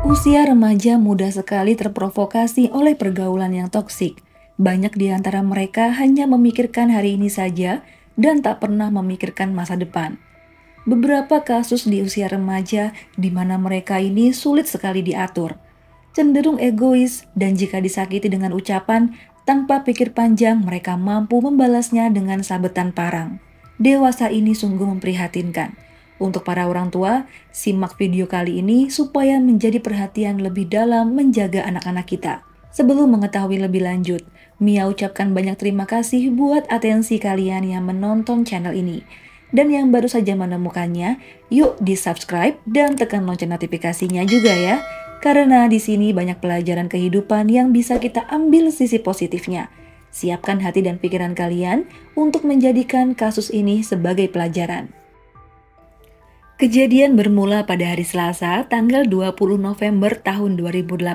Usia remaja mudah sekali terprovokasi oleh pergaulan yang toksik. Banyak di antara mereka hanya memikirkan hari ini saja dan tak pernah memikirkan masa depan. Beberapa kasus di usia remaja di mana mereka ini sulit sekali diatur, cenderung egois, dan jika disakiti dengan ucapan, tanpa pikir panjang mereka mampu membalasnya dengan sabetan parang. Dewasa ini sungguh memprihatinkan. Untuk para orang tua, simak video kali ini supaya menjadi perhatian lebih dalam menjaga anak-anak kita. Sebelum mengetahui lebih lanjut, Mia ucapkan banyak terima kasih buat atensi kalian yang menonton channel ini. Dan yang baru saja menemukannya, yuk di-subscribe dan tekan lonceng notifikasinya juga ya. Karena di sini banyak pelajaran kehidupan yang bisa kita ambil sisi positifnya. Siapkan hati dan pikiran kalian untuk menjadikan kasus ini sebagai pelajaran. Kejadian bermula pada hari Selasa, tanggal 20 November tahun 2018.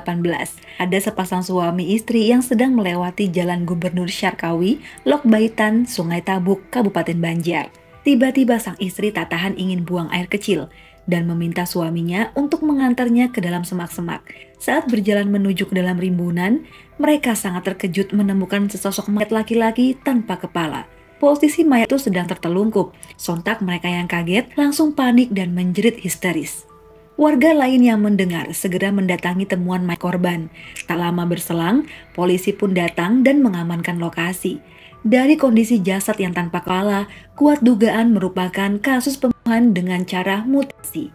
Ada sepasang suami istri yang sedang melewati Jalan Gubernur Syarkawi, Lok Baitan, Sungai Tabuk, Kabupaten Banjar. Tiba-tiba sang istri tak tahan ingin buang air kecil dan meminta suaminya untuk mengantarnya ke dalam semak-semak. Saat berjalan menuju ke dalam rimbunan, mereka sangat terkejut menemukan sesosok mayat laki-laki tanpa kepala. Posisi mayat itu sedang tertelungkup. Sontak mereka yang kaget langsung panik dan menjerit histeris. Warga lain yang mendengar segera mendatangi temuan mayat korban. Tak lama berselang, polisi pun datang dan mengamankan lokasi. Dari kondisi jasad yang tanpa kepala, kuat dugaan merupakan kasus pembunuhan dengan cara mutasi.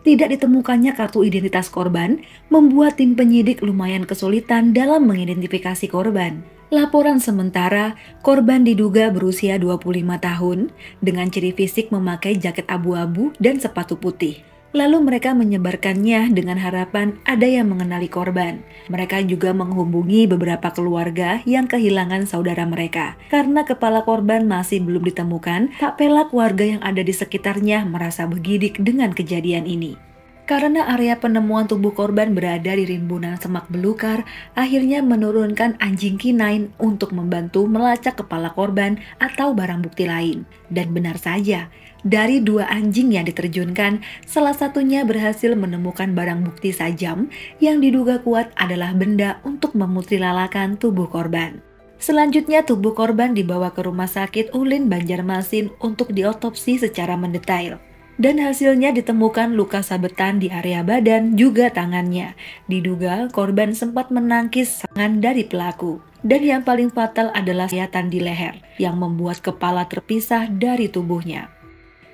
Tidak ditemukannya kartu identitas korban, membuat tim penyidik lumayan kesulitan dalam mengidentifikasi korban. Laporan sementara, korban diduga berusia 25 tahun, dengan ciri fisik memakai jaket abu-abu dan sepatu putih. Lalu mereka menyebarkannya dengan harapan ada yang mengenali korban. Mereka juga menghubungi beberapa keluarga yang kehilangan saudara mereka. Karena kepala korban masih belum ditemukan, tak pelak warga yang ada di sekitarnya merasa bergidik dengan kejadian ini. Karena area penemuan tubuh korban berada di rimbunan semak belukar, akhirnya menurunkan anjing K9 untuk membantu melacak kepala korban atau barang bukti lain. Dan benar saja, dari 2 anjing yang diterjunkan, salah satunya berhasil menemukan barang bukti sajam yang diduga kuat adalah benda untuk memutilalakan tubuh korban. Selanjutnya tubuh korban dibawa ke Rumah Sakit Ulin Banjarmasin untuk diotopsi secara mendetail. Dan hasilnya ditemukan luka sabetan di area badan juga tangannya. Diduga korban sempat menangkis serangan dari pelaku. Dan yang paling fatal adalah sayatan di leher yang membuat kepala terpisah dari tubuhnya.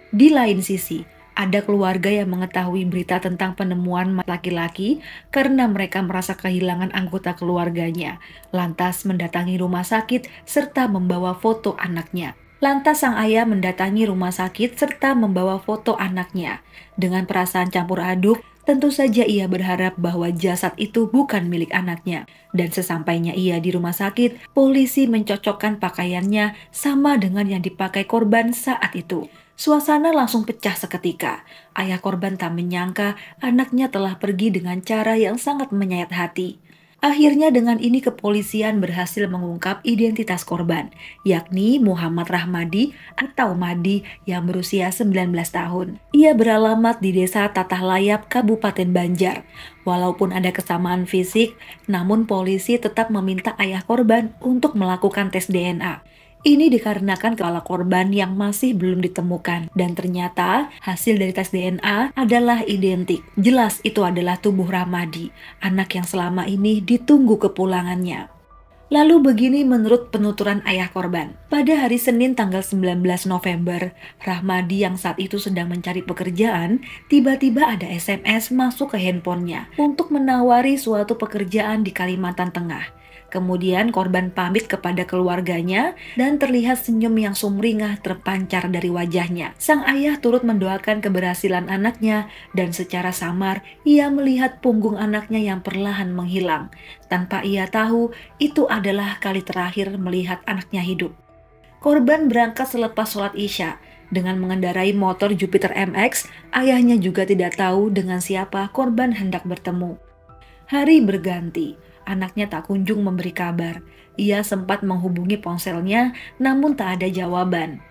Di lain sisi, ada keluarga yang mengetahui berita tentang penemuan mayat laki-laki karena mereka merasa kehilangan anggota keluarganya. Lantas mendatangi rumah sakit serta membawa foto anaknya. Lantas sang ayah mendatangi rumah sakit serta membawa foto anaknya. Dengan perasaan campur aduk, tentu saja ia berharap bahwa jasad itu bukan milik anaknya. Dan sesampainya ia di rumah sakit, polisi mencocokkan pakaiannya sama dengan yang dipakai korban saat itu. Suasana langsung pecah seketika. Ayah korban tak menyangka anaknya telah pergi dengan cara yang sangat menyayat hati. Akhirnya dengan ini kepolisian berhasil mengungkap identitas korban, yakni Muhammad Rahmadi atau Madi yang berusia 19 tahun. Ia beralamat di Desa Tatah Layap, Kabupaten Banjar. Walaupun ada kesamaan fisik, namun polisi tetap meminta ayah korban untuk melakukan tes DNA. Ini dikarenakan kepala korban yang masih belum ditemukan dan ternyata hasil dari tes DNA adalah identik. Jelas itu adalah tubuh Rahmadi, anak yang selama ini ditunggu kepulangannya. Lalu begini menurut penuturan ayah korban. Pada hari Senin tanggal 19 November, Rahmadi yang saat itu sedang mencari pekerjaan, tiba-tiba ada SMS masuk ke handphonenya untuk menawari suatu pekerjaan di Kalimantan Tengah. Kemudian korban pamit kepada keluarganya dan terlihat senyum yang sumringah terpancar dari wajahnya. Sang ayah turut mendoakan keberhasilan anaknya dan secara samar ia melihat punggung anaknya yang perlahan menghilang. Tanpa ia tahu, itu adalah kali terakhir melihat anaknya hidup. Korban berangkat selepas sholat Isya. Dengan mengendarai motor Jupiter MX, ayahnya juga tidak tahu dengan siapa korban hendak bertemu. Hari berganti. Anaknya tak kunjung memberi kabar. Ia sempat menghubungi ponselnya, namun tak ada jawaban.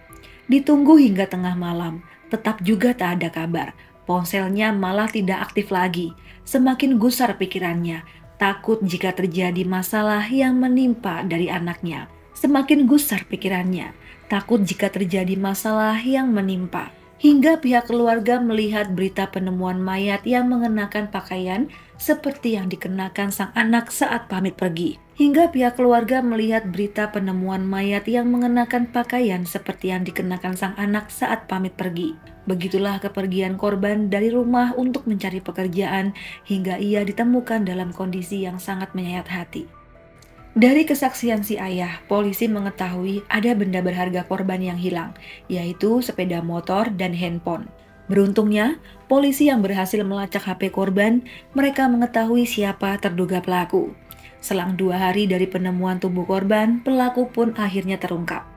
Ditunggu hingga tengah malam, tetap juga tak ada kabar. Ponselnya malah tidak aktif lagi. Semakin gusar pikirannya, takut jika terjadi masalah yang menimpa dari anaknya. Semakin gusar pikirannya, takut jika terjadi masalah yang menimpa. Hingga pihak keluarga melihat berita penemuan mayat yang mengenakan pakaian seperti yang dikenakan sang anak saat pamit pergi. Hingga pihak keluarga melihat berita penemuan mayat yang mengenakan pakaian seperti yang dikenakan sang anak saat pamit pergi. Begitulah kepergian korban dari rumah untuk mencari pekerjaan hingga ia ditemukan dalam kondisi yang sangat menyayat hati. Dari kesaksian si ayah, polisi mengetahui ada benda berharga korban yang hilang, yaitu sepeda motor dan handphone. Beruntungnya, polisi yang berhasil melacak HP korban, mereka mengetahui siapa terduga pelaku. Selang 2 hari dari penemuan tubuh korban, pelaku pun akhirnya terungkap.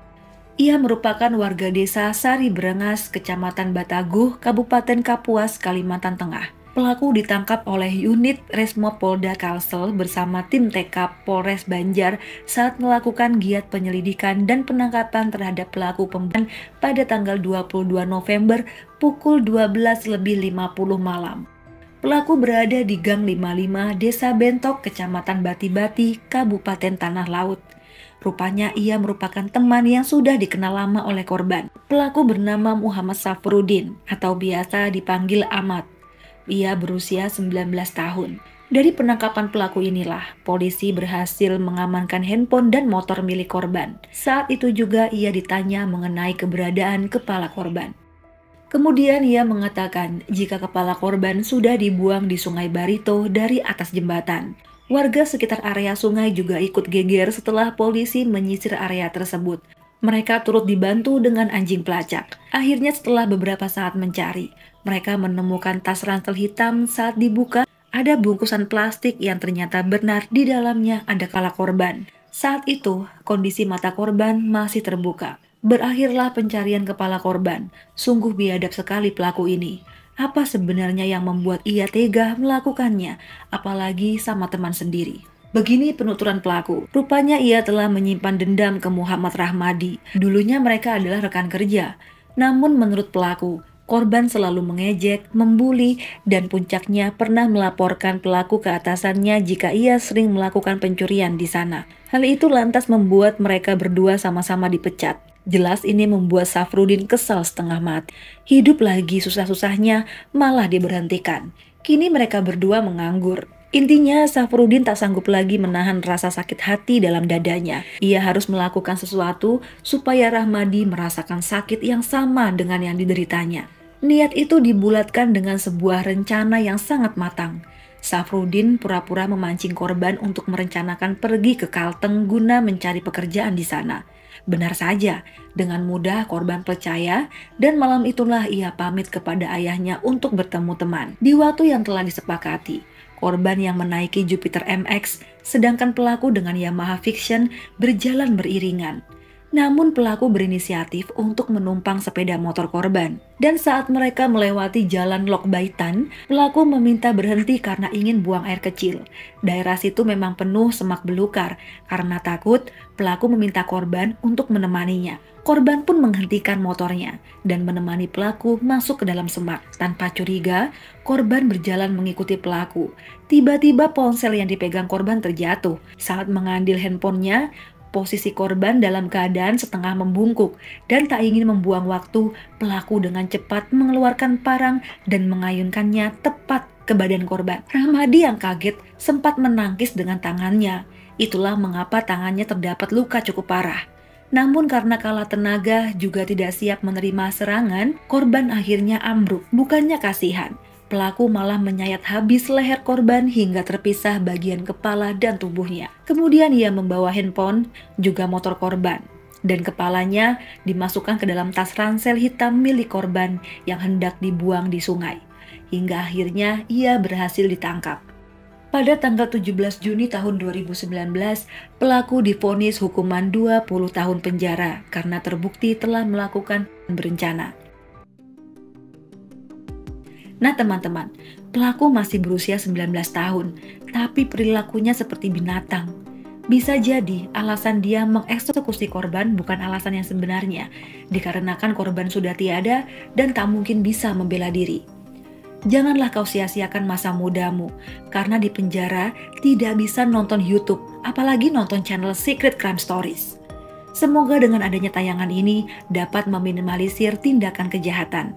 Ia merupakan warga desa Sari Brengas, Kecamatan Bataguh, Kabupaten Kapuas, Kalimantan Tengah. Pelaku ditangkap oleh unit Resmob Polda Kalsel bersama tim TK Polres Banjar saat melakukan giat penyelidikan dan penangkapan terhadap pelaku pembunuhan pada tanggal 22 November pukul 12.50 malam. Pelaku berada di Gang 55, Desa Bentok, Kecamatan Bati-Bati, Kabupaten Tanah Laut. Rupanya ia merupakan teman yang sudah dikenal lama oleh korban. Pelaku bernama Muhammad Safrudin atau biasa dipanggil Ahmad. Ia berusia 19 tahun. Dari penangkapan pelaku inilah, polisi berhasil mengamankan handphone dan motor milik korban. Saat itu juga ia ditanya mengenai keberadaan kepala korban. Kemudian ia mengatakan jika kepala korban sudah dibuang di Sungai Barito dari atas jembatan. Warga sekitar area sungai juga ikut geger setelah polisi menyisir area tersebut. Mereka turut dibantu dengan anjing pelacak. Akhirnya setelah beberapa saat mencari, mereka menemukan tas ransel hitam. Saat dibuka, ada bungkusan plastik yang ternyata benar di dalamnya ada kepala korban. Saat itu, kondisi mata korban masih terbuka. Berakhirlah pencarian kepala korban. Sungguh biadab sekali pelaku ini. Apa sebenarnya yang membuat ia tega melakukannya, apalagi sama teman sendiri? Begini penuturan pelaku. Rupanya ia telah menyimpan dendam ke Muhammad Rahmadi. Dulunya mereka adalah rekan kerja. Namun menurut pelaku, korban selalu mengejek, membuli, dan puncaknya pernah melaporkan pelaku ke atasannya jika ia sering melakukan pencurian di sana. Hal itu lantas membuat mereka berdua sama-sama dipecat. Jelas ini membuat Safrudin kesal setengah mati. Hidup lagi susah-susahnya malah diberhentikan. Kini mereka berdua menganggur. Intinya Safrudin tak sanggup lagi menahan rasa sakit hati dalam dadanya. Ia harus melakukan sesuatu supaya Rahmadi merasakan sakit yang sama dengan yang dideritanya. Niat itu dibulatkan dengan sebuah rencana yang sangat matang. Safrudin pura-pura memancing korban untuk merencanakan pergi ke Kalteng guna mencari pekerjaan di sana. Benar saja, dengan mudah korban percaya dan malam itulah ia pamit kepada ayahnya untuk bertemu teman. Di waktu yang telah disepakati, korban yang menaiki Jupiter MX, sedangkan pelaku dengan Yamaha Vision berjalan beriringan. Namun pelaku berinisiatif untuk menumpang sepeda motor korban. Dan saat mereka melewati jalan Lok Baitan, pelaku meminta berhenti karena ingin buang air kecil. Daerah situ memang penuh semak belukar. Karena takut, pelaku meminta korban untuk menemaninya. Korban pun menghentikan motornya dan menemani pelaku masuk ke dalam semak. Tanpa curiga, korban berjalan mengikuti pelaku. Tiba-tiba ponsel yang dipegang korban terjatuh. Saat mengambil handphonenya, posisi korban dalam keadaan setengah membungkuk dan tak ingin membuang waktu, pelaku dengan cepat mengeluarkan parang dan mengayunkannya tepat ke badan korban. Rahmadi yang kaget sempat menangkis dengan tangannya. Itulah mengapa tangannya terdapat luka cukup parah. Namun karena kalah tenaga juga tidak siap menerima serangan, korban akhirnya ambruk. Bukannya kasihan, pelaku malah menyayat habis leher korban hingga terpisah bagian kepala dan tubuhnya. Kemudian ia membawa handphone, juga motor korban, dan kepalanya dimasukkan ke dalam tas ransel hitam milik korban yang hendak dibuang di sungai. Hingga akhirnya ia berhasil ditangkap. Pada tanggal 17 Juni tahun 2019, pelaku divonis hukuman 20 tahun penjara karena terbukti telah melakukan berencana. Nah teman-teman, pelaku masih berusia 19 tahun, tapi perilakunya seperti binatang. Bisa jadi alasan dia mengeksekusi korban bukan alasan yang sebenarnya, dikarenakan korban sudah tiada dan tak mungkin bisa membela diri. Janganlah kau sia-siakan masa mudamu, karena di penjara tidak bisa nonton YouTube, apalagi nonton channel Secret Crime Stories. Semoga dengan adanya tayangan ini dapat meminimalisir tindakan kejahatan.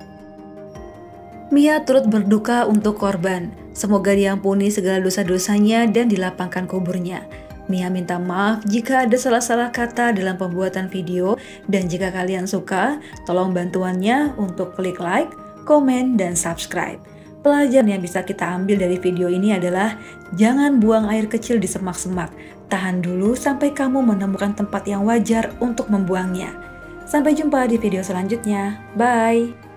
Mia turut berduka untuk korban. Semoga diampuni segala dosa-dosanya dan dilapangkan kuburnya. Mia minta maaf jika ada salah-salah kata dalam pembuatan video, dan jika kalian suka, tolong bantuannya untuk klik like, komen, dan subscribe. Pelajaran yang bisa kita ambil dari video ini adalah jangan buang air kecil di semak-semak. Tahan dulu sampai kamu menemukan tempat yang wajar untuk membuangnya. Sampai jumpa di video selanjutnya. Bye!